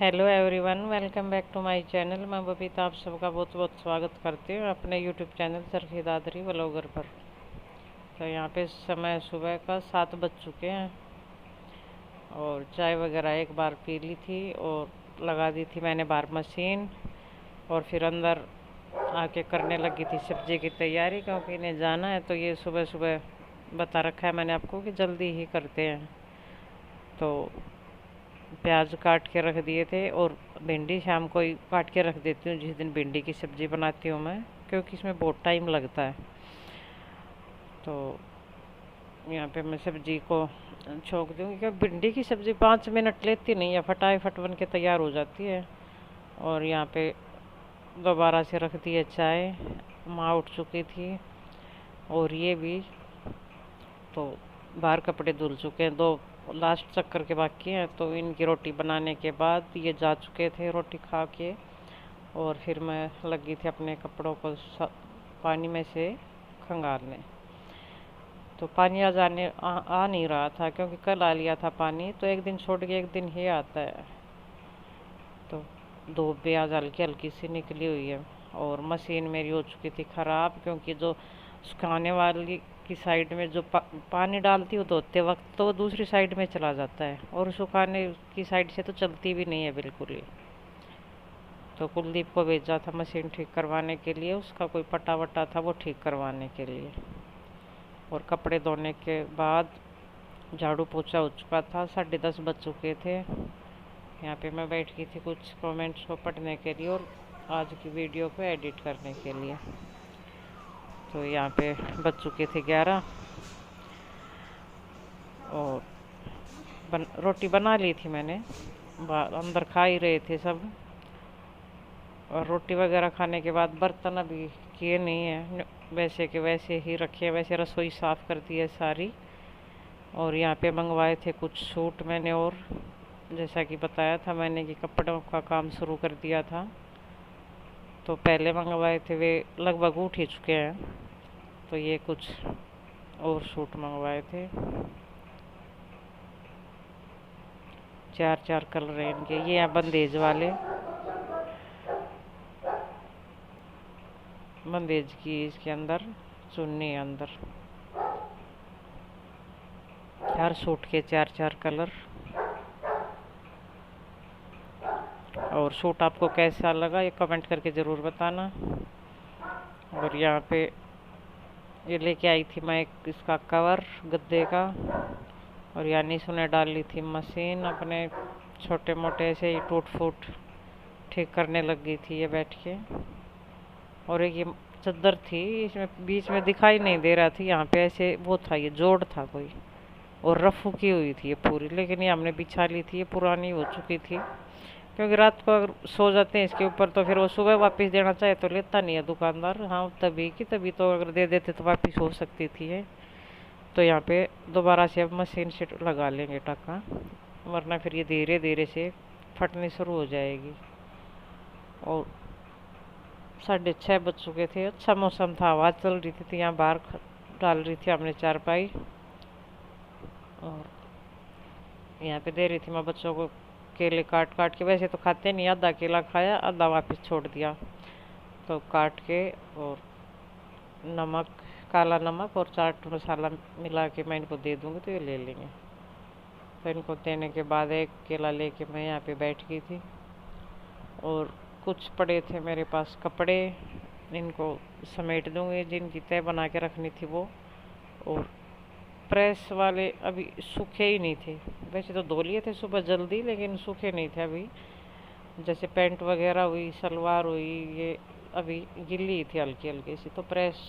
Hello everyone, welcome back to my channel. मैं बबीता आप सबका बहुत बहुत स्वागत करती हूँ अपने YouTube channel Charkhi Dadri vlogger पर। तो यहाँ पे समय सुबह का 7 बज चुके हैं और चाय वगैरह एक बार पी ली थी और लगा दी थी मैंने बाहर मशीन। और फिर अंदर आके करने लगी थी सब्जी की तैयारी, क्योंकि इन्हें जाना है। तो ये सुबह सुबह बता रखा है मैंने आपको कि जल्दी ही करते हैं। तो प्याज काट के रख दिए थे और भिंडी शाम को ही काट के रख देती हूँ, जिस दिन भिंडी की सब्ज़ी बनाती हूँ मैं, क्योंकि इसमें बहुत टाइम लगता है। तो यहाँ पे मैं सब्ज़ी को छोंक दूँगी, क्योंकि भिंडी की सब्ज़ी 5 मिनट लेती नहीं है, फटाफट बन के तैयार हो जाती है। और यहाँ पे दोबारा से रख दी है चाय, माँ उठ चुकी थी और ये भी। तो बाहर कपड़े धुल चुके हैं, 2 लास्ट चक्कर के बाकी हैं। तो इनकी रोटी बनाने के बाद ये जा चुके थे रोटी खा के, और फिर मैं लगी थी अपने कपड़ों को पानी में से खंगालने। तो पानी आ नहीं रहा था, क्योंकि कल आ लिया था पानी, तो एक दिन छोड़ के एक दिन ही आता है। तो धूप भी आज हल्की हल्की सी निकली हुई है और मशीन मेरी हो चुकी थी ख़राब, क्योंकि जो सुखाने वाली की साइड में जो पानी डालती हूँ धोते वक्त, तो वो दूसरी साइड में चला जाता है, और सुखाने की साइड से तो चलती भी नहीं है बिल्कुल ही। तो कुलदीप को भेजा था मशीन ठीक करवाने के लिए, उसका कोई पटा वटा था वो ठीक करवाने के लिए। और कपड़े धोने के बाद झाड़ू पोछा हो चुका था, 10:30 बज चुके थे। यहाँ पे मैं बैठ गई थी कुछ कमेंट्स को पढ़ने के लिए और आज की वीडियो को एडिट करने के लिए। तो यहाँ पे बज चुके थे 11 और रोटी बना ली थी मैंने, अंदर खा ही रहे थे सब। और रोटी वगैरह खाने के बाद बर्तन अभी किए नहीं है, वैसे के वैसे ही रखे। वैसे रसोई साफ़ कर दी है सारी। और यहाँ पे मंगवाए थे कुछ सूट मैंने, और जैसा कि बताया था मैंने कि कपड़ों का काम शुरू कर दिया था। तो पहले मंगवाए थे वे लगभग उठ ही चुके हैं। तो ये कुछ और सूट मंगवाए थे, 4 कलर हैं इनके। ये हैं बंदेज वाले, बंदेज की इसके अंदर चुन्नी है अंदर। हर सूट के 4 कलर। और सूट आपको कैसा लगा ये कमेंट करके ज़रूर बताना। और यहाँ पे ये लेके आई थी मैं एक इसका कवर गद्दे का, और यानी सुने डाल ली थी मशीन अपने छोटे मोटे ऐसे ही टूट फूट ठीक करने लग गई थी ये बैठ के। और एक ये चद्दर थी, इसमें बीच में दिखाई नहीं दे रहा थी, यहाँ पे ऐसे वो था, ये जोड़ था कोई, और रफू की हुई थी ये पूरी। लेकिन ये हमने बिछा ली थी, ये पुरानी हो चुकी थी, क्योंकि रात को अगर सो जाते हैं इसके ऊपर तो फिर वो सुबह वापस देना चाहे तो लेता नहीं है दुकानदार। हाँ तभी की तभी, तो अगर दे देते तो वापस हो सकती थी ये। तो यहाँ पे दोबारा से अब मशीन से लगा लेंगे टक्का, वरना फिर ये धीरे धीरे से फटनी शुरू हो जाएगी। और 6:30 बज चुके थे, अच्छा मौसम था, हवा चल रही थी, तो यहाँ बाहर डाल रही थी हमने चारपाई। और यहाँ पे दे रही थी मैं बच्चों को केले काट काट के। वैसे तो खाते नहीं, आधा केला खाया आधा वापस छोड़ दिया। तो काट के और नमक, काला नमक और चाट मसाला मिला के मैं इनको दे दूँगी तो ये ले लेंगे। तो इनको देने के बाद एक केला लेके मैं यहाँ पे बैठ गई थी। और कुछ पड़े थे मेरे पास कपड़े, इनको समेट दूँगी, जिनकी तय बना के रखनी थी वो। और प्रेस वाले अभी सूखे ही नहीं थे, वैसे तो धो लिए थे सुबह जल्दी, लेकिन सूखे नहीं थे अभी। जैसे पैंट वगैरह हुई, सलवार हुई, ये अभी गिल्ली थी हल्की हल्की सी, तो प्रेस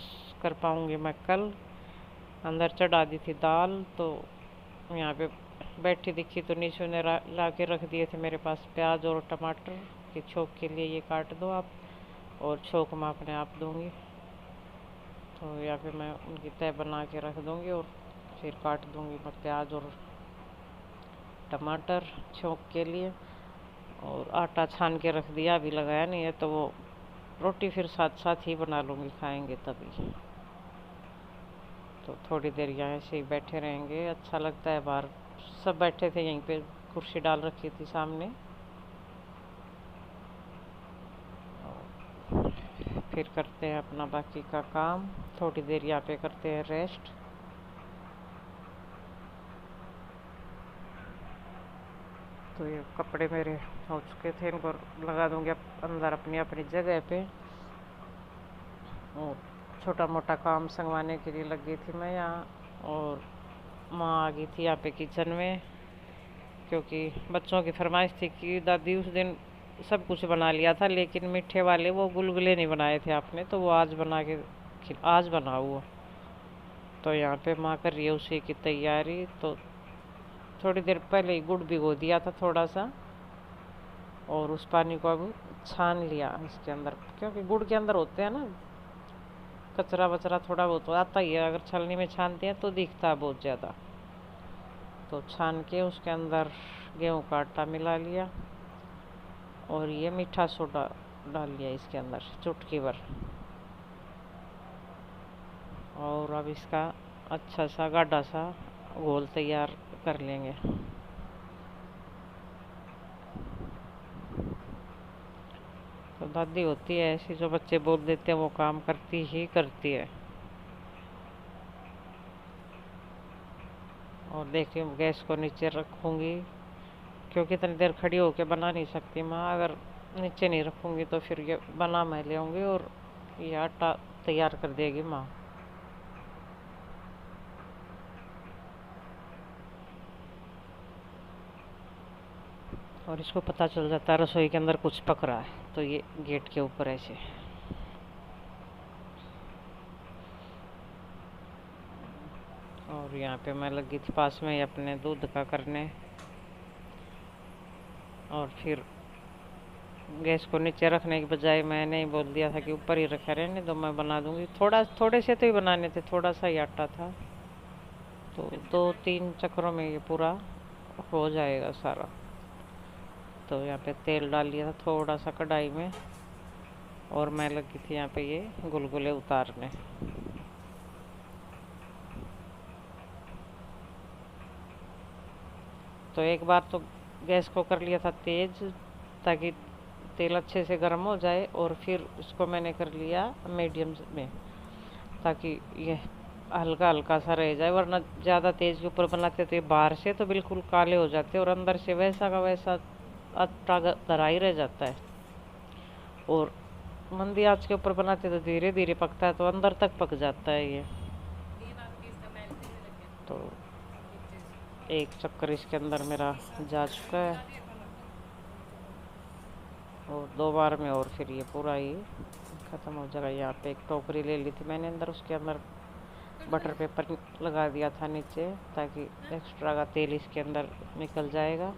कर पाऊँगी मैं कल। अंदर चढ़ा दी थी दाल, तो यहाँ पे बैठी दिखी तो नीचे ने ला के रख दिए थे मेरे पास प्याज और टमाटर कि छोक के लिए ये काट दो आप, और छोक मैं अपने आप दूँगी। तो यहाँ पे मैं उनकी तय बना के रख दूँगी और फिर काट दूँगी मैं प्याज और टमाटर छोंक के लिए। और आटा छान के रख दिया, अभी लगाया नहीं है, तो वो रोटी फिर साथ साथ ही बना लूँगी, खाएंगे तभी। तो थोड़ी देर यहाँ ऐसे ही बैठे रहेंगे, अच्छा लगता है बाहर। सब बैठे थे यहीं पे, कुर्सी डाल रखी थी सामने, फिर करते हैं अपना बाकी का काम। थोड़ी देर यहाँ पे करते हैं रेस्ट। तो ये कपड़े मेरे हो चुके थे, इनको लगा दूंगी अंदर अपनी अपनी जगह पे। और छोटा मोटा काम संगवाने के लिए लगी थी मैं यहाँ। और माँ आ गई थी यहाँ पे किचन में, क्योंकि बच्चों की फरमाइश थी कि दादी उस दिन सब कुछ बना लिया था लेकिन मीठे वाले वो गुलगुले नहीं बनाए थे आपने, तो वो आज बना के आज बनाओ वो। तो यहाँ पे माँ कर रही है उसी की तैयारी। तो थोड़ी देर पहले ही गुड़ भिगो दिया था थोड़ा सा, और उस पानी को अब छान लिया इसके अंदर, क्योंकि गुड़ के अंदर होते हैं ना कचरा वचरा, थोड़ा बहुत तो आता ही है, अगर छलनी में छानते हैं तो दिखता है बहुत ज़्यादा। तो छान के उसके अंदर गेहूं का आटा मिला लिया और ये मीठा सोडा डाल लिया इसके अंदर चुटकी भर। और अब इसका अच्छा सा गाढ़ा सा घोल तैयार कर लेंगे। तो दादी होती है ऐसी, जो बच्चे बोल देते हैं वो काम करती ही करती है। और देखिए गैस को नीचे रखूँगी, क्योंकि इतनी देर खड़ी होके बना नहीं सकती माँ। अगर नीचे नहीं रखूँगी तो फिर ये बना मैं ले आऊँगी और ये आटा तैयार कर देगी माँ। और इसको पता चल जाता है रसोई के अंदर कुछ पक रहा है, तो ये गेट के ऊपर ऐसे। और यहाँ पे मैं लगी थी पास में ही अपने दूध का करने। और फिर गैस को नीचे रखने की बजाय मैंने ही बोल दिया था कि ऊपर ही रखा रहने तो मैं बना दूंगी। थोड़े से तो ही बनाने थे, थोड़ा सा ही आटा था, तो 2-3 चक्रों में ये पूरा हो जाएगा सारा। तो यहाँ पे तेल डाल लिया था थोड़ा सा कढ़ाई में, और मैं लगी थी यहाँ पे ये गुलगुले उतारने। तो एक बार तो गैस को कर लिया था तेज, ताकि तेल अच्छे से गर्म हो जाए, और फिर उसको मैंने कर लिया मीडियम में, ताकि ये हल्का हल्का सा रह जाए। वरना ज़्यादा तेज के ऊपर बनाते तो ये बाहर से तो बिल्कुल काले हो जाते और अंदर से वैसा का वैसा आटा धरा ही रह जाता है। और मंदी आंच के ऊपर बनाते तो धीरे धीरे पकता है, तो अंदर तक पक जाता है ये। तो एक चक्कर इसके अंदर मेरा जा चुका है, और 2 बार में और फिर ये पूरा ही ख़त्म हो जाएगा। यहाँ पे एक टोकरी ले ली थी मैंने अंदर, उसके अंदर बटर पेपर लगा दिया था नीचे, ताकि एक्स्ट्रा का तेल इसके अंदर निकल जाएगा।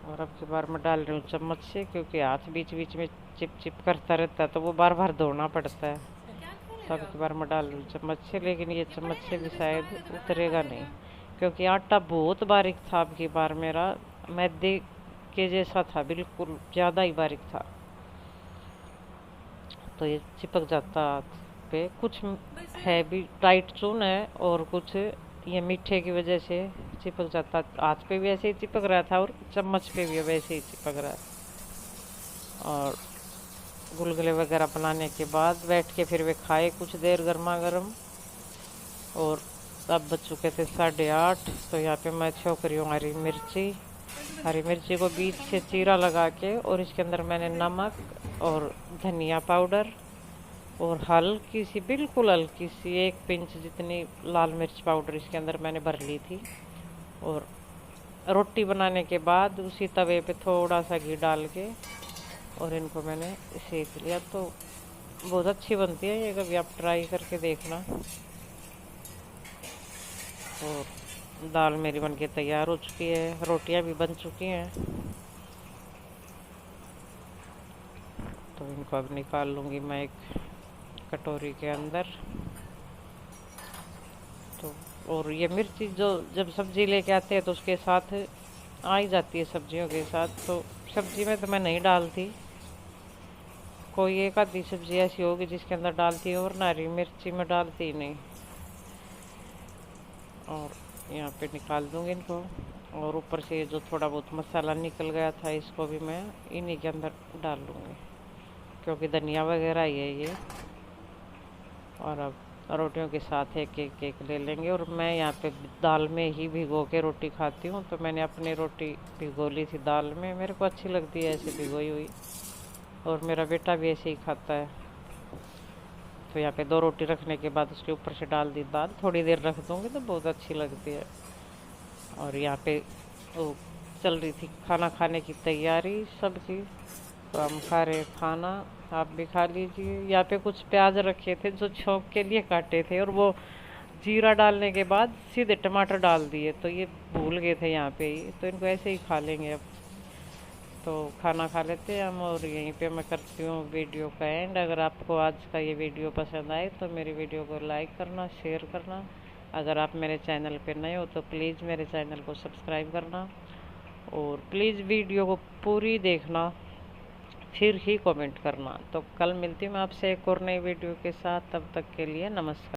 और अब की बार मैं डाल रही हूँ चम्मच से, क्योंकि हाथ बीच बीच में चिप चिप करता रहता है, तो वो बार बार धोना पड़ता है। तो अब की बार मैं डाल रही हूँ चम्मच से, लेकिन ये चम्मच से भी शायद उतरेगा नहीं, क्योंकि आटा बहुत बारीक था अब की बार मेरा, मैदे के जैसा था, बिल्कुल ज़्यादा ही बारीक था। तो ये चिपक जाता हाथ पे। कुछ है भी टाइट चून है, और कुछ ये मीठे की वजह से चिपक जाता। हाथ पे भी ऐसे ही चिपक रहा था, और चम्मच पे भी वैसे ही चिपक रहा है। और गुलगुले वगैरह बनाने के बाद बैठ के फिर वे खाए कुछ देर गर्मा गर्म। और अब बज चुके थे 8:30। तो यहाँ पे मैं छोक रही हूँ हरी मिर्ची को बीच से चीरा लगा के, और इसके अंदर मैंने नमक और धनिया पाउडर और हल्की सी, बिल्कुल हल्की सी 1 पिंच जितनी लाल मिर्च पाउडर इसके अंदर मैंने भर ली थी। और रोटी बनाने के बाद उसी तवे पे थोड़ा सा घी डाल के और इनको मैंने सेक लिया। तो बहुत अच्छी बनती है ये, कभी आप ट्राई करके देखना। और दाल मेरी बनके तैयार हो चुकी है, रोटियां भी बन चुकी हैं। तो इनको अब निकाल लूँगी मैं एक कटोरी के अंदर। तो और ये मिर्ची जो जब सब्जी लेके आते हैं तो उसके साथ आ ही जाती है सब्जियों के साथ, तो सब्जी में तो मैं नहीं डालती। कोई एक आधी सब्जी ऐसी होगी जिसके अंदर डालती है, और हरी मिर्ची में डालती ही नहीं। और यहाँ पे निकाल दूँगी इनको। और ऊपर से जो थोड़ा बहुत मसाला निकल गया था इसको भी मैं इन्हीं के अंदर डाल लूँगी, क्योंकि धनिया वगैरह ही है ये। और अब रोटियों के साथ एक एक एक ले लेंगे। और मैं यहाँ पे दाल में ही भिगो के रोटी खाती हूँ, तो मैंने अपनी रोटी भिगो ली थी दाल में, मेरे को अच्छी लगती है ऐसे भिगोई हुई, और मेरा बेटा भी ऐसे ही खाता है। तो यहाँ पे 2 रोटी रखने के बाद उसके ऊपर से डाल दी दाल, थोड़ी देर रख दूँगी तो बहुत अच्छी लगती है। और यहाँ पे वो चल रही थी खाना खाने की तैयारी सबकी, तो हम खा रहे खाना, आप भी खा लीजिए। यहाँ पे कुछ प्याज रखे थे जो छौंक के लिए काटे थे, और वो जीरा डालने के बाद सीधे टमाटर डाल दिए, तो ये भूल गए थे यहाँ पे ही, तो इनको ऐसे ही खा लेंगे अब। तो खाना खा लेते हैं हम, और यहीं पे मैं करती हूँ वीडियो का एंड। अगर आपको आज का ये वीडियो पसंद आए तो मेरी वीडियो को लाइक करना, शेयर करना। अगर आप मेरे चैनल पे नए हो तो प्लीज़ मेरे चैनल को सब्सक्राइब करना, और प्लीज़ वीडियो को पूरी देखना, फिर ही कमेंट करना। तो कल मिलती हूँ मैं आपसे एक और नई वीडियो के साथ, तब तक के लिए नमस्कार।